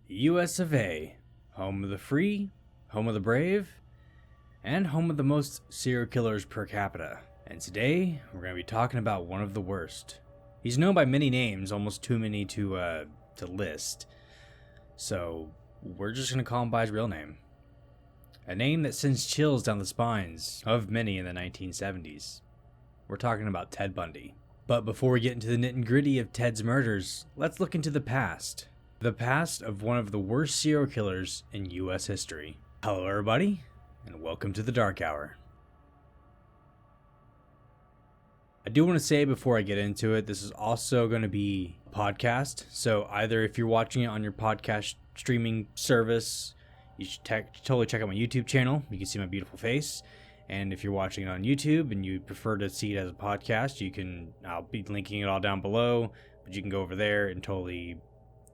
US of A, home of the free, home of the brave, and home of the most serial killers per capita. And today, we're going to be talking about one of the worst. He's known by many names, almost too many to list. So, we're just going to call him by his real name. A name that sends chills down the spines of many in the 1970s. We're talking about Ted Bundy. But before we get into the nit and gritty of Ted's murders, let's look into the past. The past of one of the worst serial killers in US history. Hello everybody, and welcome to the Dark Hour. I do want to say before I get into it, this is also going to be a podcast. So either if you're watching it on your podcast streaming service, you should totally check out my YouTube channel. You can see my beautiful face. And if you're watching it on YouTube and you prefer to see it as a podcast, I'll be linking it all down below, but you can go over there and totally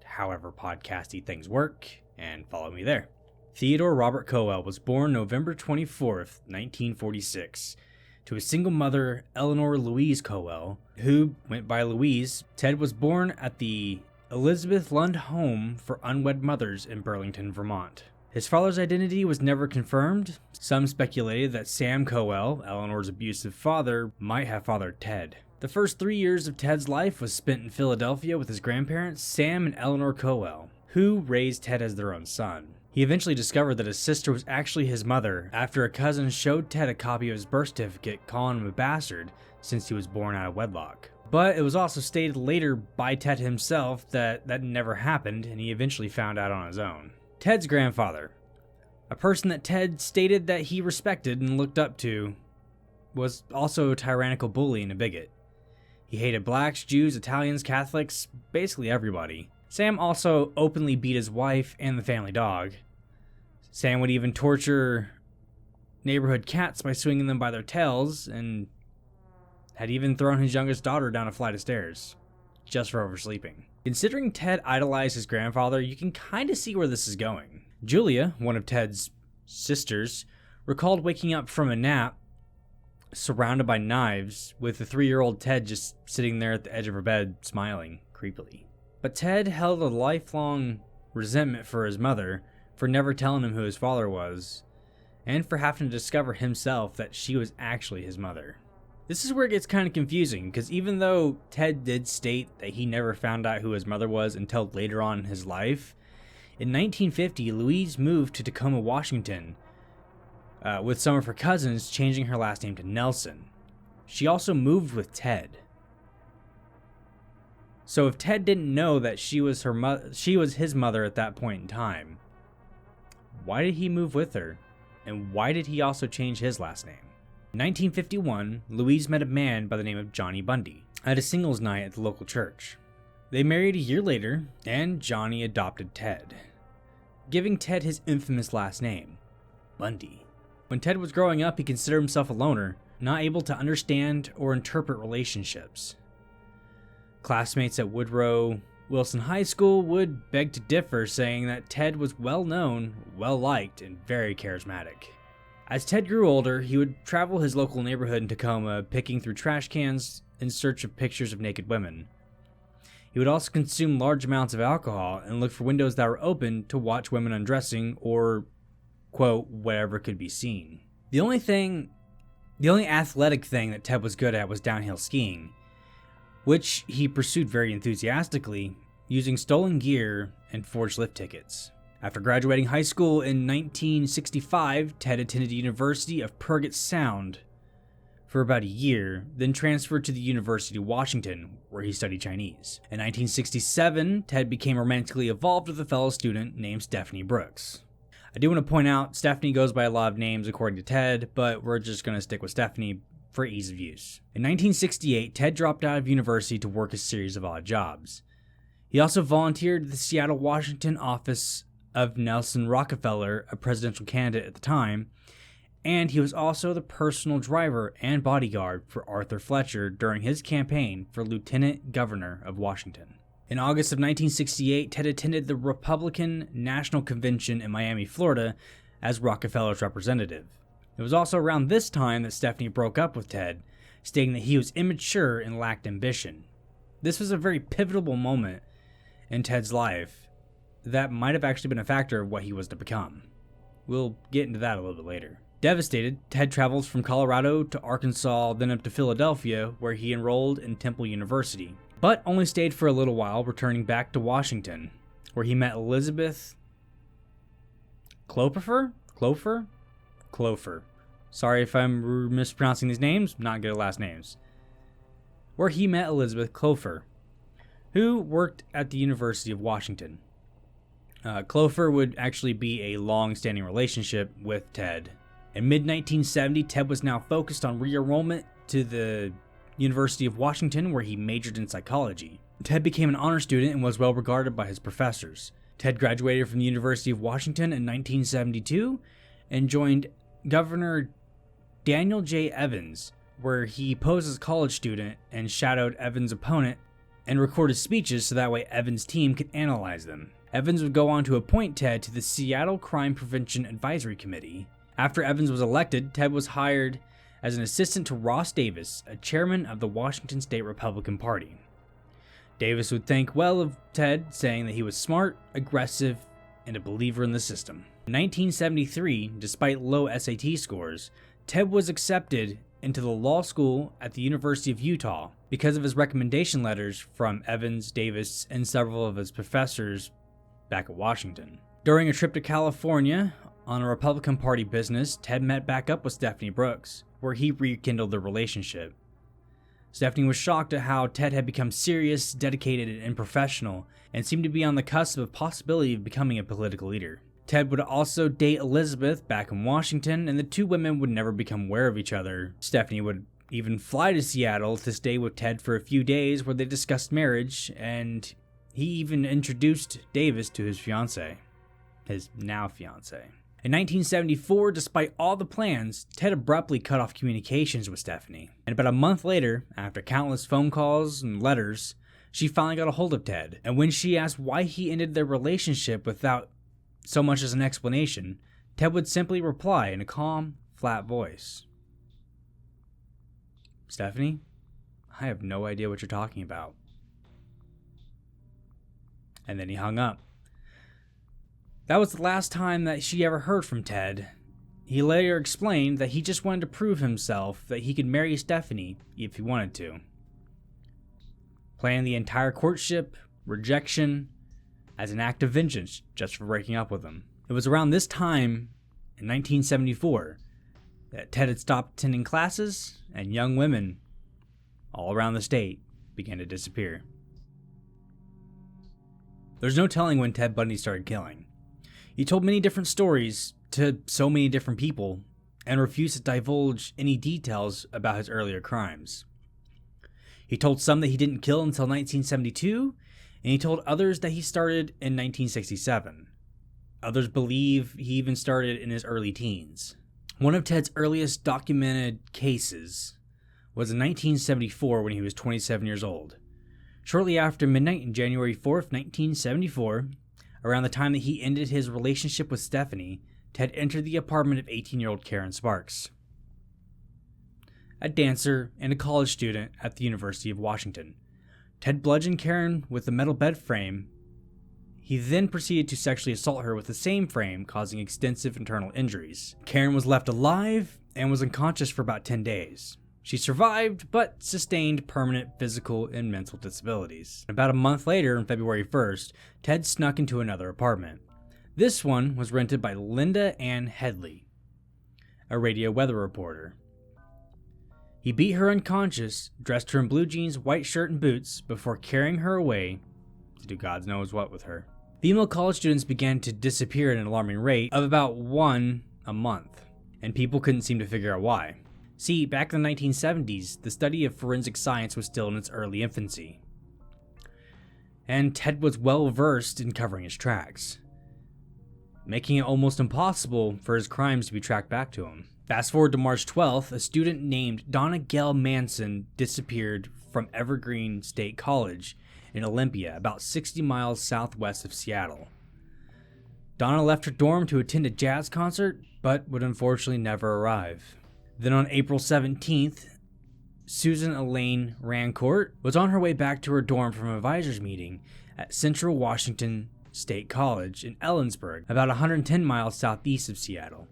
however podcasty things work and follow me there. Theodore Robert Cowell was born November 24th, 1946, to a single mother, Eleanor Louise Cowell, who went by Louise. Ted was born at the Elizabeth Lund Home for Unwed Mothers in Burlington, Vermont. His father's identity was never confirmed. Some speculated that Sam Cowell, Eleanor's abusive father, might have fathered Ted. The first 3 years of Ted's life was spent in Philadelphia with his grandparents, Sam and Eleanor Cowell, who raised Ted as their own son. He eventually discovered that his sister was actually his mother after a cousin showed Ted a copy of his birth certificate calling him a bastard since he was born out of wedlock. But it was also stated later by Ted himself that never happened, and he eventually found out on his own. Ted's grandfather, a person that Ted stated that he respected and looked up to, was also a tyrannical bully and a bigot. He hated blacks, Jews, Italians, Catholics, basically everybody. Sam also openly beat his wife and the family dog. Sam would even torture neighborhood cats by swinging them by their tails, and had even thrown his youngest daughter down a flight of stairs, just for oversleeping. Considering Ted idolized his grandfather, you can kind of see where this is going. Julia, one of Ted's sisters, recalled waking up from a nap surrounded by knives, with the 3-year-old Ted just sitting there at the edge of her bed, smiling creepily. But Ted held a lifelong resentment for his mother for never telling him who his father was, and for having to discover himself that she was actually his mother. This is where it gets kind of confusing, because even though Ted did state that he never found out who his mother was until later on in his life, in 1950, Louise moved to Tacoma, Washington, with some of her cousins, changing her last name to Nelson. She also moved with Ted. So if Ted didn't know that she was his mother at that point in time, why did he move with her? And why did he also change his last name? In 1951, Louise met a man by the name of Johnny Bundy at a singles night at the local church. They married a year later, and Johnny adopted Ted, giving Ted his infamous last name, Bundy. When Ted was growing up, he considered himself a loner, not able to understand or interpret relationships. Classmates at Woodrow Wilson High School would beg to differ, saying that Ted was well-known, well-liked, and very charismatic. As Ted grew older, he would travel his local neighborhood in Tacoma, picking through trash cans in search of pictures of naked women. He would also consume large amounts of alcohol and look for windows that were open to watch women undressing or, quote, whatever could be seen. The only athletic thing that Ted was good at was downhill skiing, which he pursued very enthusiastically, using stolen gear and forged lift tickets. After graduating high school in 1965, Ted attended the University of Puget Sound for about a year, then transferred to the University of Washington, where he studied Chinese. In 1967, Ted became romantically involved with a fellow student named Stephanie Brooks. I do want to point out, Stephanie goes by a lot of names according to Ted, but we're just going to stick with Stephanie for ease of use. In 1968, Ted dropped out of university to work a series of odd jobs. He also volunteered at the Seattle, Washington office of Nelson Rockefeller, a presidential candidate at the time, and he was also the personal driver and bodyguard for Arthur Fletcher during his campaign for Lieutenant Governor of Washington. In August of 1968, Ted attended the Republican National Convention in Miami, Florida, as Rockefeller's representative. It was also around this time that Stephanie broke up with Ted, stating that he was immature and lacked ambition. This was a very pivotal moment in Ted's life, that might have actually been a factor of what he was to become. We'll get into that a little bit later. Devastated, Ted travels from Colorado to Arkansas, then up to Philadelphia, where he enrolled in Temple University, but only stayed for a little while, returning back to Washington, where he met Elizabeth Clofer? Sorry if I'm mispronouncing these names, not good at last names. Where he met Elizabeth Clofer, who worked at the University of Washington. Clofer would actually be a long-standing relationship with Ted. In mid-1970, Ted was now focused on re-enrollment to the University of Washington, where he majored in psychology. Ted became an honor student and was well regarded by his professors. Ted graduated from the University of Washington in 1972 and joined Governor Daniel J. Evans, where he posed as a college student and shadowed Evans' opponent and recorded speeches so that way Evans' team could analyze them. Evans would go on to appoint Ted to the Seattle Crime Prevention Advisory Committee. After Evans was elected, Ted was hired as an assistant to Ross Davis, a chairman of the Washington State Republican Party. Davis would think well of Ted, saying that he was smart, aggressive, and a believer in the system. In 1973, despite low SAT scores, Ted was accepted into the law school at the University of Utah because of his recommendation letters from Evans, Davis, and several of his professors back at Washington. During a trip to California on a Republican Party business, Ted met back up with Stephanie Brooks, where he rekindled their relationship. Stephanie was shocked at how Ted had become serious, dedicated, and professional, and seemed to be on the cusp of possibility of becoming a political leader. Ted would also date Elizabeth back in Washington, and the two women would never become aware of each other. Stephanie would even fly to Seattle to stay with Ted for a few days, where they discussed marriage, and he even introduced Davis to his fiancée. His now fiancée. In 1974, despite all the plans, Ted abruptly cut off communications with Stephanie. And about a month later, after countless phone calls and letters, she finally got a hold of Ted. And when she asked why he ended their relationship without so much as an explanation, Ted would simply reply in a calm, flat voice. Stephanie, I have no idea what you're talking about. And then he hung up. That was the last time that she ever heard from Ted. He later explained that he just wanted to prove himself that he could marry Stephanie if he wanted to. Planning the entire courtship, rejection, as an act of vengeance just for breaking up with him. It was around this time, in 1974, that Ted had stopped attending classes and young women all around the state began to disappear. There's no telling when Ted Bundy started killing. He told many different stories to so many different people and refused to divulge any details about his earlier crimes. He told some that he didn't kill until 1972, and he told others that he started in 1967. Others believe he even started in his early teens. One of Ted's earliest documented cases was in 1974 when he was 27 years old. Shortly after midnight on January 4th, 1974, around the time that he ended his relationship with Stephanie, Ted entered the apartment of 18-year-old Karen Sparks, a dancer and a college student at the University of Washington. Ted bludgeoned Karen with a metal bed frame. He then proceeded to sexually assault her with the same frame, causing extensive internal injuries. Karen was left alive and was unconscious for about 10 days. She survived, but sustained permanent physical and mental disabilities. About a month later, on February 1st, Ted snuck into another apartment. This one was rented by Linda Ann Headley, a radio weather reporter. He beat her unconscious, dressed her in blue jeans, white shirt, and boots before carrying her away to do God knows what with her. Female college students began to disappear at an alarming rate of about one a month, and people couldn't seem to figure out why. See, back in the 1970s, the study of forensic science was still in its early infancy, and Ted was well versed in covering his tracks, making it almost impossible for his crimes to be tracked back to him. Fast forward to March 12th, a student named Donna Gail Manson disappeared from Evergreen State College in Olympia, about 60 miles southwest of Seattle. Donna left her dorm to attend a jazz concert, but would unfortunately never arrive. Then on April 17th, Susan Elaine Rancourt was on her way back to her dorm from an advisors meeting at Central Washington State College in Ellensburg, about 110 miles southeast of Seattle.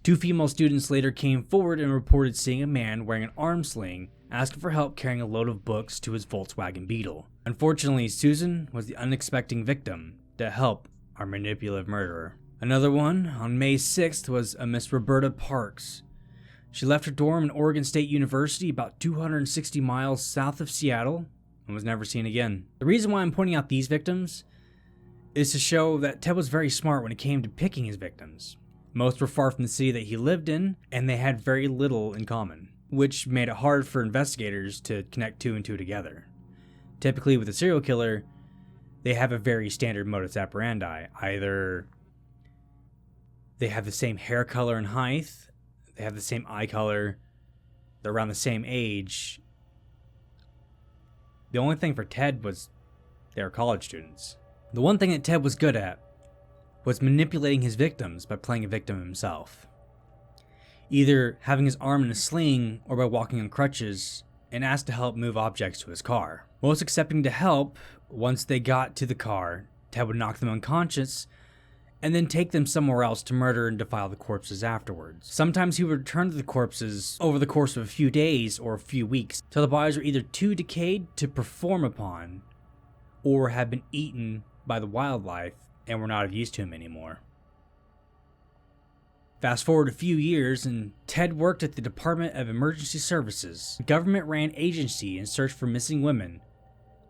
2 female students later came forward and reported seeing a man wearing an arm sling asking for help carrying a load of books to his Volkswagen Beetle. Unfortunately, Susan was the unexpected victim to help our manipulative murderer. Another one, on May 6th, was a Miss Roberta Parks. She left her dorm in Oregon State University about 260 miles south of Seattle and was never seen again. The reason why I'm pointing out these victims is to show that Ted was very smart when it came to picking his victims. Most were far from the city that he lived in, and they had very little in common, which made it hard for investigators to connect 2 and 2 together. Typically with a serial killer, they have a very standard modus operandi. Either they have the same hair color and height, they have the same eye color, they're around the same age. The only thing for Ted was they were college students. The one thing that Ted was good at was manipulating his victims by playing a victim himself. Either having his arm in a sling or by walking on crutches and asked to help move objects to his car. Most accepting to help, once they got to the car, Ted would knock them unconscious and then take them somewhere else to murder and defile the corpses afterwards. Sometimes he would return to the corpses over the course of a few days or a few weeks till the bodies were either too decayed to perform upon or had been eaten by the wildlife and were not of use to him anymore. Fast forward a few years, and Ted worked at the Department of Emergency Services, a government-ran agency in search for missing women,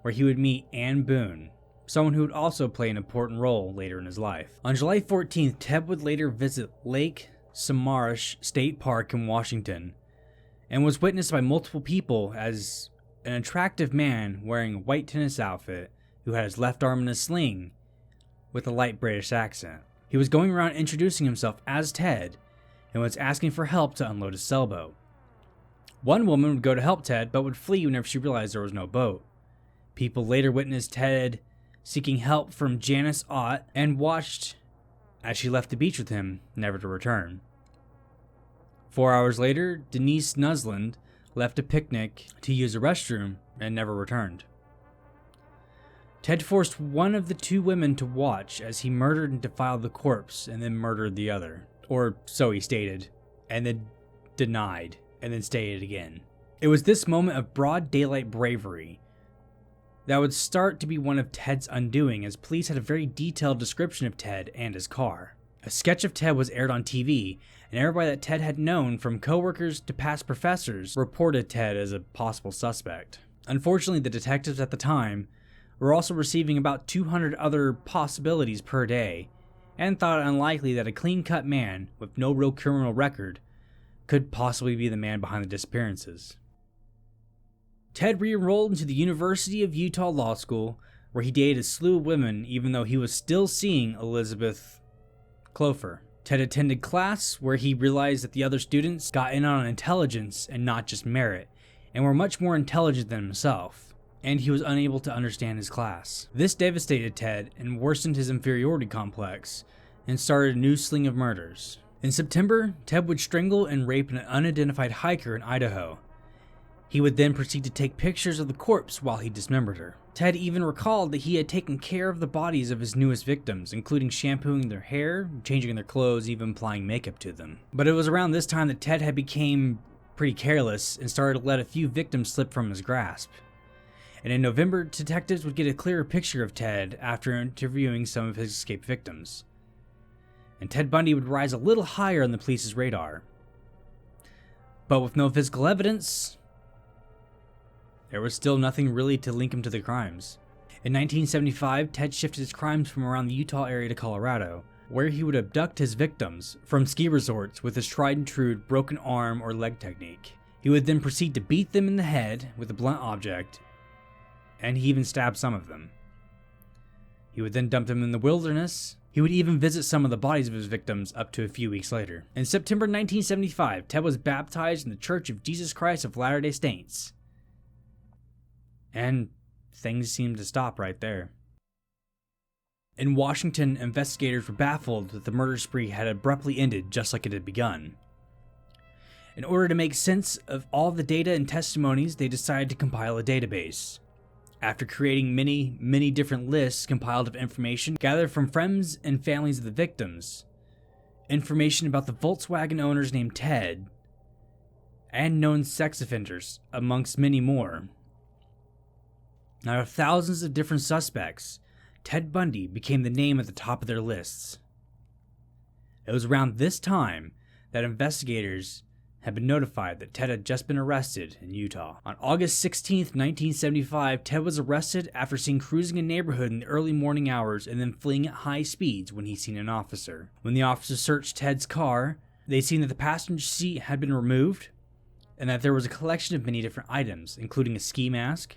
where he would meet Ann Boone, someone who would also play an important role later in his life. On July 14th, Ted would later visit Lake Samarish State Park in Washington, and was witnessed by multiple people as an attractive man wearing a white tennis outfit who had his left arm in a sling with a light British accent. He was going around introducing himself as Ted and was asking for help to unload his sailboat. One woman would go to help Ted but would flee whenever she realized there was no boat. People later witnessed Ted seeking help from Janice Ott and watched as she left the beach with him, never to return. 4 hours later, Denise Nusland left a picnic to use a restroom and never returned. Ted forced one of the 2 women to watch as he murdered and defiled the corpse and then murdered the other. Or so he stated, and then denied, and then stated again. It was this moment of broad daylight bravery that would start to be one of Ted's undoing, as police had a very detailed description of Ted and his car. A sketch of Ted was aired on TV, and everybody that Ted had known, from coworkers to past professors, reported Ted as a possible suspect. Unfortunately, the detectives at the time were also receiving about 200 other possibilities per day, and thought it unlikely that a clean-cut man with no real criminal record could possibly be the man behind the disappearances. Ted re-enrolled into the University of Utah Law School, where he dated a slew of women even though he was still seeing Elizabeth Clofer. Ted attended class where he realized that the other students got in on intelligence and not just merit, and were much more intelligent than himself, and he was unable to understand his class. This devastated Ted and worsened his inferiority complex, and started a new sling of murders. In September, Ted would strangle and rape an unidentified hiker in Idaho. He would then proceed to take pictures of the corpse while he dismembered her. Ted even recalled that he had taken care of the bodies of his newest victims, including shampooing their hair, changing their clothes, even applying makeup to them. But it was around this time that Ted had become pretty careless and started to let a few victims slip from his grasp. And in November, detectives would get a clearer picture of Ted after interviewing some of his escaped victims. And Ted Bundy would rise a little higher on the police's radar. But with no physical evidence, there was still nothing really to link him to the crimes. In 1975, Ted shifted his crimes from around the Utah area to Colorado, where he would abduct his victims from ski resorts with his tried and true broken arm or leg technique. He would then proceed to beat them in the head with a blunt object, and he even stabbed some of them. He would then dump them in the wilderness. He would even visit some of the bodies of his victims up to a few weeks later. In September 1975, Ted was baptized in the Church of Jesus Christ of Latter-day Saints. And things seemed to stop right there. In Washington, investigators were baffled that the murder spree had abruptly ended just like it had begun. In order to make sense of all the data and testimonies, they decided to compile a database. After creating many different lists compiled of information gathered from friends and families of the victims, information about the Volkswagen owners named Ted, and known sex offenders, amongst many more. Out of thousands of different suspects, Ted Bundy became the name at the top of their lists. It was around this time that investigators had been notified that Ted had just been arrested in Utah. On August 16, 1975, Ted was arrested after seen cruising a neighborhood in the early morning hours and then fleeing at high speeds when he seen an officer. When the officers searched Ted's car, they seen that the passenger seat had been removed and that there was a collection of many different items, including a ski mask,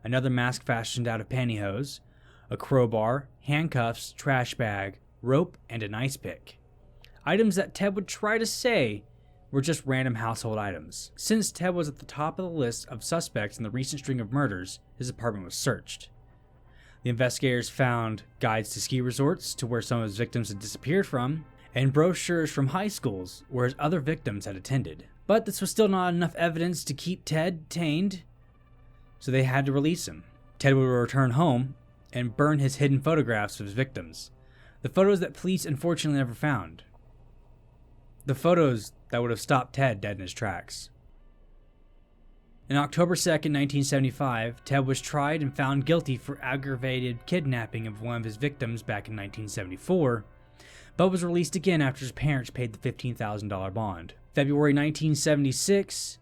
another mask fashioned out of pantyhose, a crowbar, handcuffs, trash bag, rope, and an ice pick. Items that Ted would try to say were just random household items. Since Ted was at the top of the list of suspects in the recent string of murders, his apartment was searched. The investigators found guides to ski resorts to where some of his victims had disappeared from, and brochures from high schools where his other victims had attended. But this was still not enough evidence to keep Ted detained, so they had to release him. Ted would return home and burn his hidden photographs of his victims, the photos that police unfortunately never found. The photos that would have stopped Ted dead in his tracks. On October 2nd, 1975, Ted was tried and found guilty for aggravated kidnapping of one of his victims back in 1974, but was released again after his parents paid the $15,000 bond. February 1976,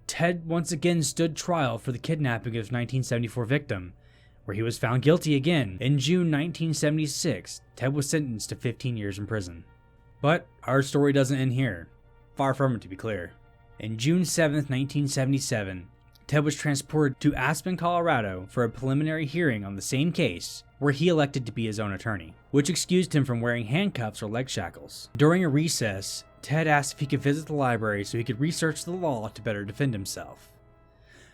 Ted once again stood trial for the kidnapping of his 1974 victim, where he was found guilty again. In June 1976, Ted was sentenced to 15 years in prison. But our story doesn't end here. Far from it, to be clear. On June 7th, 1977, Ted was transported to Aspen, Colorado for a preliminary hearing on the same case, where he elected to be his own attorney, which excused him from wearing handcuffs or leg shackles. During a recess, Ted asked if he could visit the library so he could research the law to better defend himself.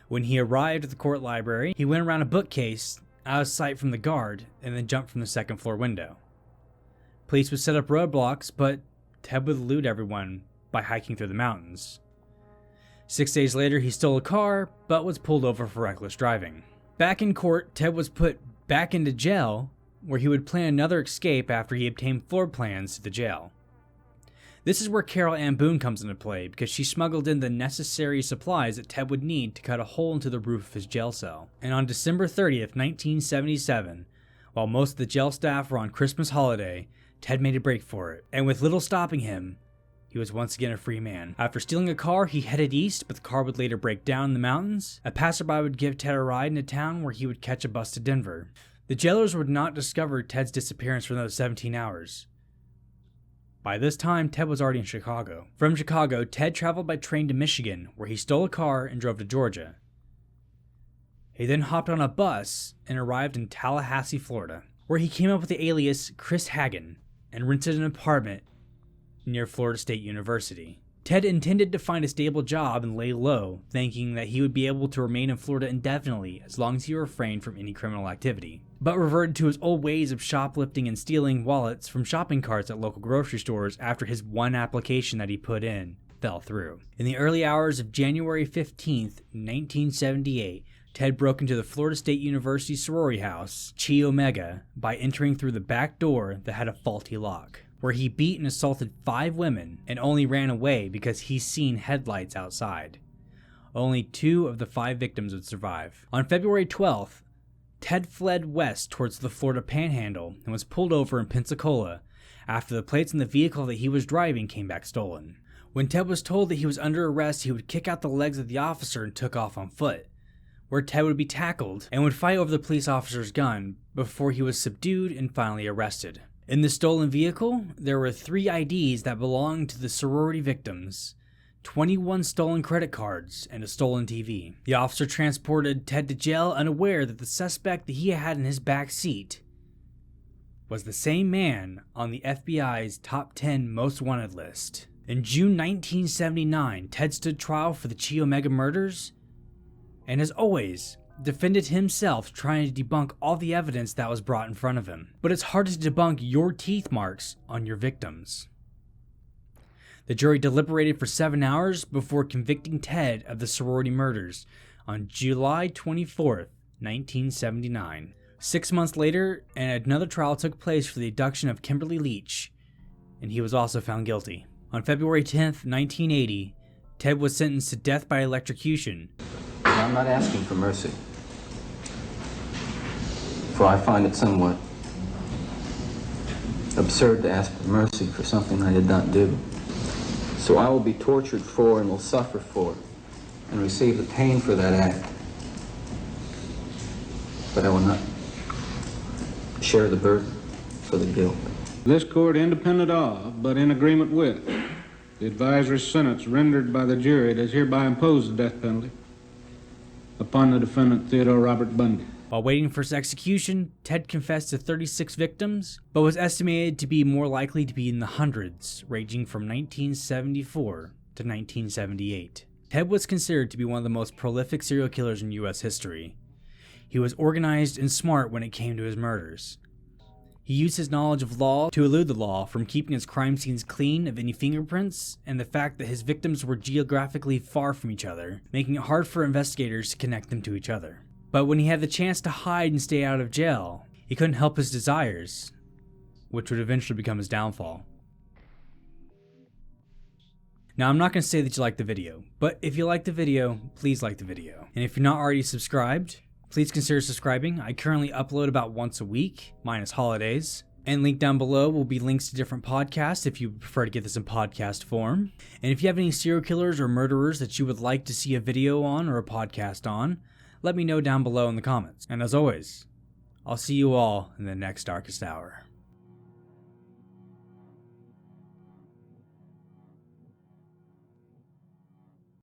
When he arrived at the court library, he went around a bookcase out of sight from the guard and then jumped from the second floor window. Police would set up roadblocks, but Ted would elude everyone by hiking through the mountains. 6 days later, he stole a car, but was pulled over for reckless driving. Back in court, Ted was put back into jail, where he would plan another escape after he obtained floor plans to the jail. This is where Carol Ann Boone comes into play, because she smuggled in the necessary supplies that Ted would need to cut a hole into the roof of his jail cell. And on December 30th, 1977, while most of the jail staff were on Christmas holiday, Ted made a break for it, and with little stopping him, he was once again a free man. After stealing a car, he headed east, but the car would later break down in the mountains. A passerby would give Ted a ride into town where he would catch a bus to Denver. The jailers would not discover Ted's disappearance for another 17 hours. By this time, Ted was already in Chicago. From Chicago, Ted traveled by train to Michigan, where he stole a car and drove to Georgia. He then hopped on a bus and arrived in Tallahassee, Florida, where he came up with the alias Chris Hagen and rented an apartment near Florida State University. Ted intended to find a stable job and lay low, thinking that he would be able to remain in Florida indefinitely as long as he refrained from any criminal activity, but reverted to his old ways of shoplifting and stealing wallets from shopping carts at local grocery stores after his one application that he put in fell through. In the early hours of January 15th, 1978, Ted broke into the Florida State University sorority house, Chi Omega, by entering through the back door that had a faulty lock, where he beat and assaulted 5 women and only ran away because he seen headlights outside. Only 2 of the 5 victims would survive. On February 12th, Ted fled west towards the Florida Panhandle and was pulled over in Pensacola after the plates in the vehicle that he was driving came back stolen. When Ted was told that he was under arrest, he would kick out the legs of the officer and took off on foot, where Ted would be tackled and would fight over the police officer's gun before he was subdued and finally arrested. In the stolen vehicle, there were 3 IDs that belonged to the sorority victims, 21 stolen credit cards, and a stolen TV. The officer transported Ted to jail unaware that the suspect that he had in his back seat was the same man on the FBI's top 10 most wanted list. In June 1979, Ted stood trial for the Chi Omega murders, and as always, defended himself trying to debunk all the evidence that was brought in front of him. But it's hard to debunk your teeth marks on your victims. The jury deliberated for 7 hours before convicting Ted of the sorority murders on July 24th, 1979. 6 months later, another trial took place for the abduction of Kimberly Leach, and he was also found guilty. On February 10th, 1980, Ted was sentenced to death by electrocution. I'm not asking for mercy, for I find it somewhat absurd to ask for mercy for something I did not do. So I will be tortured for and will suffer for and receive the pain for that act. But I will not share the burden for the guilt. This court, independent of, but in agreement with, the advisory sentence rendered by the jury, does hereby impose the death penalty upon the defendant Theodore Robert Bundy. While waiting for his execution, Ted confessed to 36 victims, but was estimated to be more likely to be in the hundreds, ranging from 1974 to 1978. Ted was considered to be one of the most prolific serial killers in U.S. history. He was organized and smart when it came to his murders. He used his knowledge of law to elude the law, from keeping his crime scenes clean of any fingerprints and the fact that his victims were geographically far from each other, making it hard for investigators to connect them to each other. But when he had the chance to hide and stay out of jail, he couldn't help his desires, which would eventually become his downfall. Now, I'm not going to say that you liked the video, but if you liked the video, please like the video. And if you're not already subscribed, please consider subscribing. I currently upload about once a week, minus holidays. And linked down below will be links to different podcasts if you prefer to get this in podcast form. And if you have any serial killers or murderers that you would like to see a video on or a podcast on, let me know down below in the comments. And as always, I'll see you all in the next darkest hour.